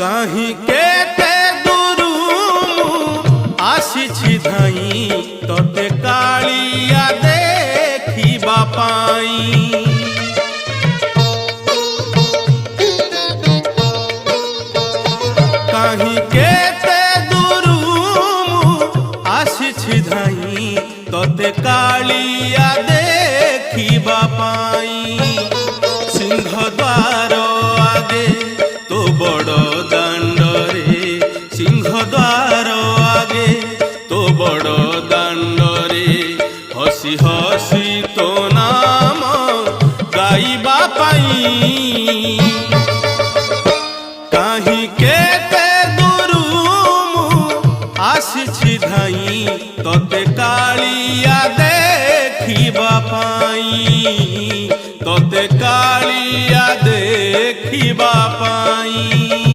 কাহি কেতে দূরু আসিছি ধাই তোতে কালিয়া দেখিবা পাই। কাহি কেতে দূরু আসিছি ধাই তোতে কালিয়া দেখিবা পাই। সিংহদ্বার আগে তো বড় দাণ্ডরে, সিংহদ্বার আগে তো বড় দাণ্ডরে হসি হসি তো নাম গাইবা পাই। কাহি কেতে দূরু আসিছি ধাই তোতে কালিয়া দেখিবা পাই, তোতে কালিয়া দেখিবা পাই।